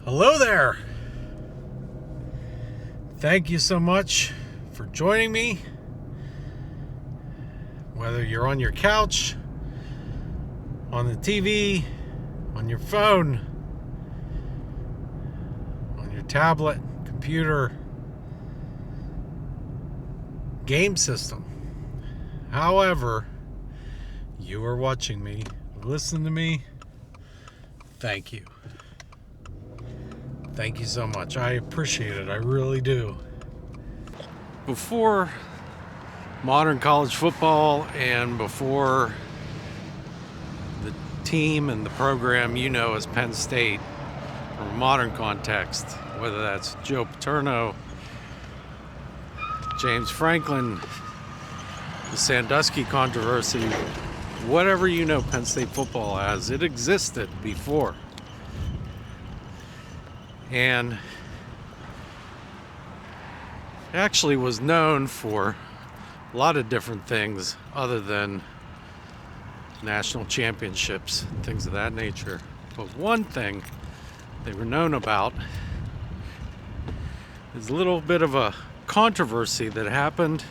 Hello there. Thank you so much for joining me. Whether you're on your couch, on the TV, on your phone, on your tablet, computer, game system. However, you are watching me, listen to me. Thank you. Thank you so much. I appreciate it. I really do. Before modern college football and before the team and the program you know as Penn State, from a modern context, whether that's Joe Paterno, James Franklin, the Sandusky controversy, whatever you know Penn State football as, it existed before. And it actually was known for a lot of different things other than national championships, things of that nature. But one thing they were known about is a little bit of a controversy that happened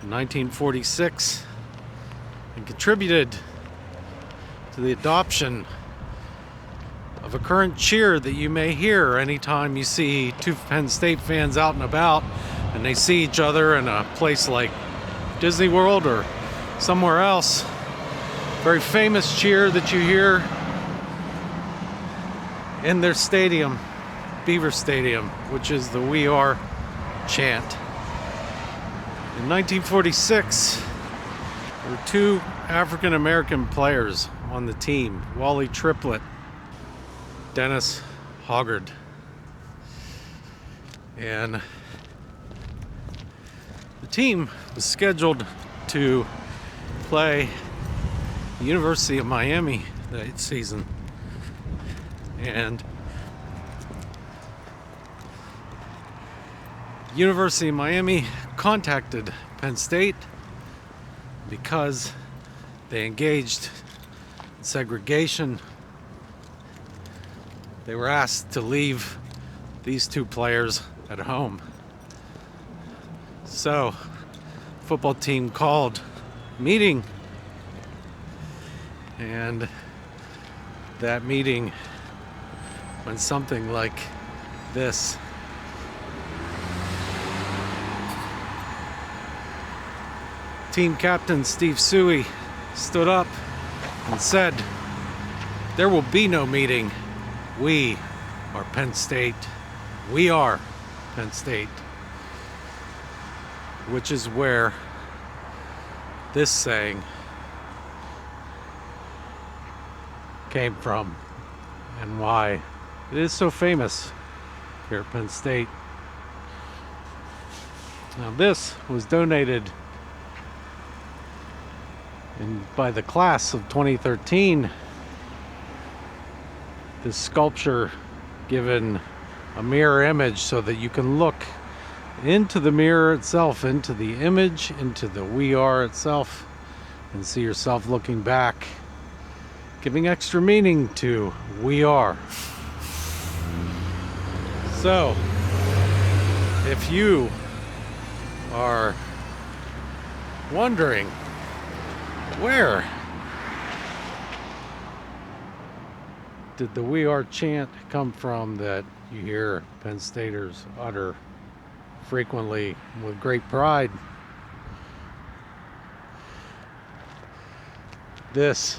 in 1946 and contributed to the adoption of a current cheer that you may hear anytime you see two Penn State fans out and about and they see each other in a place like Disney World or somewhere else. Very famous cheer that you hear in their stadium, Beaver Stadium, which is the "We Are" chant. In 1946, there were two African American players on the team, Wally Triplett, Dennis Hoggard. And the team was scheduled to play the University of Miami that season. And University of Miami contacted Penn State because they engaged in segregation. They were asked to leave these two players at home. So, football team called a meeting, and that meeting went something like this. Team captain Steve Suey stood up and said, "There will be no meeting. We are Penn State. We are Penn State." Which is where this saying came from and why it is so famous here at Penn State. Now, this was donated by the class of 2013. This sculpture given a mirror image so that you can look into the mirror itself, into the image, into the "We Are" itself, and see yourself looking back, giving extra meaning to "We Are." So, if you are wondering where did the "We Are" chant come from that you hear Penn Staters utter frequently with great pride, this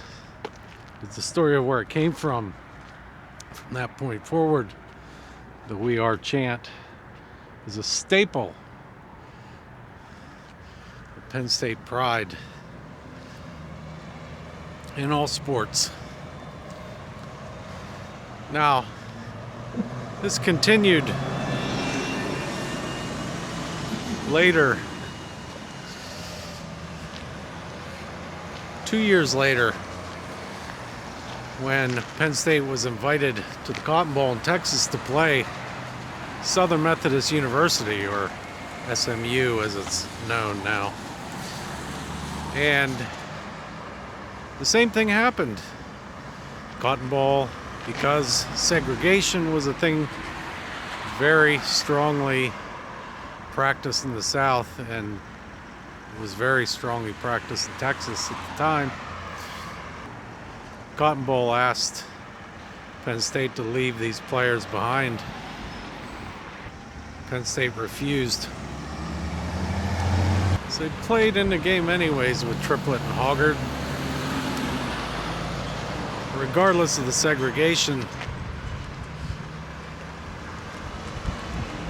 is the story of where it came from. From that point forward, the "We Are" chant is a staple of Penn State pride in all sports. Now, this continued later, 2 years later, when Penn State was invited to the Cotton Bowl in Texas to play Southern Methodist University, or SMU as it's known now. And the same thing happened. Cotton Bowl, because segregation was a thing very strongly practiced in the South, and was very strongly practiced in Texas at the time. Cotton Bowl asked Penn State to leave these players behind. Penn State refused. So they played in the game anyways with Triplett and Hoggard. Regardless of the segregation,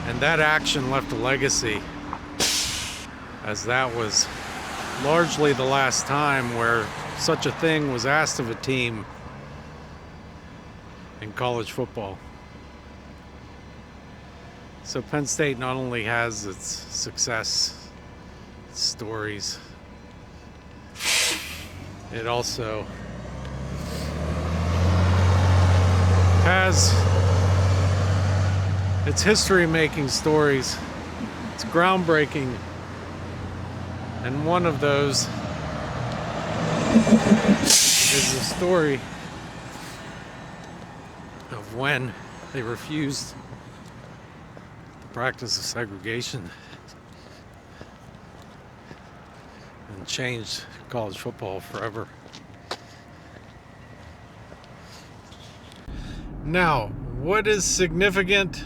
and that action left a legacy, as that was largely the last time where such a thing was asked of a team in college football. So Penn State not only has its success stories, it also has its history-making stories. It's groundbreaking, and one of those is the story of when they refused the practice of segregation and changed college football forever. Now, what is significant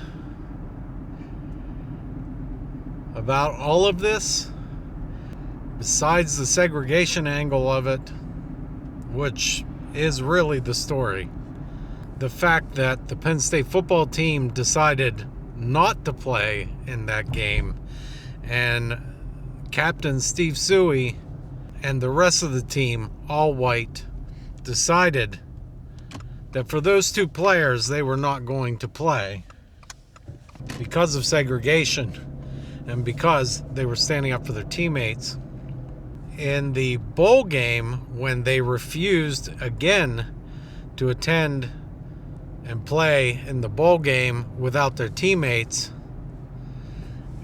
about all of this, besides the segregation angle of it, which is really the story? The fact that the Penn State football team decided not to play in that game, and Captain Steve Suey and the rest of the team, all white, decided that for those two players they were not going to play because of segregation and because they were standing up for their teammates. In the bowl game, when they refused again to attend and play in the bowl game without their teammates,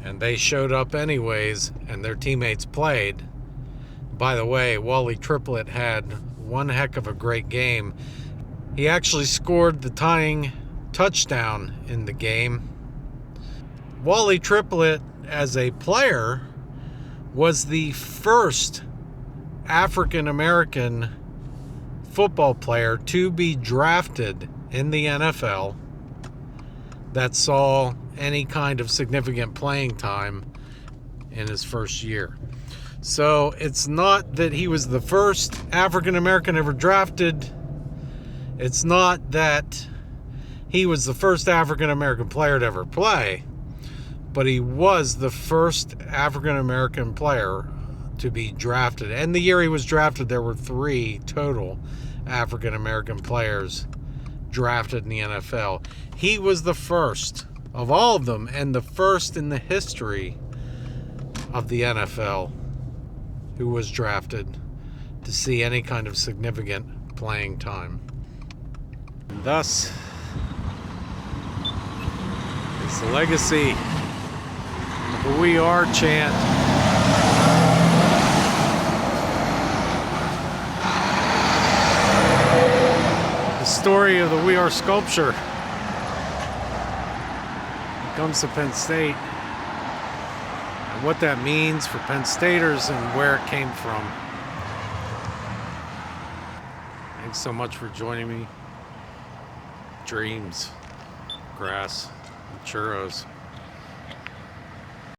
and they showed up anyways and their teammates played. By the way, Wally Triplett had one heck of a great game. He actually scored the tying touchdown in the game. Wally Triplett, as a player, was the first African American football player to be drafted in the NFL that saw any kind of significant playing time in his first year. So it's not that he was the first African American ever drafted. It's not that he was the first African American player to ever play, but he was the first African American player to be drafted. And the year he was drafted, there were 3 total African American players drafted in the NFL. He was the first of all of them, and the first in the history of the NFL who was drafted to see any kind of significant playing time. And thus is the legacy of the "We Are" chant. The story of the "We Are" sculpture comes to Penn State, and what that means for Penn Staters and where it came from. Thanks so much for joining me. Dreams, grass, and churros.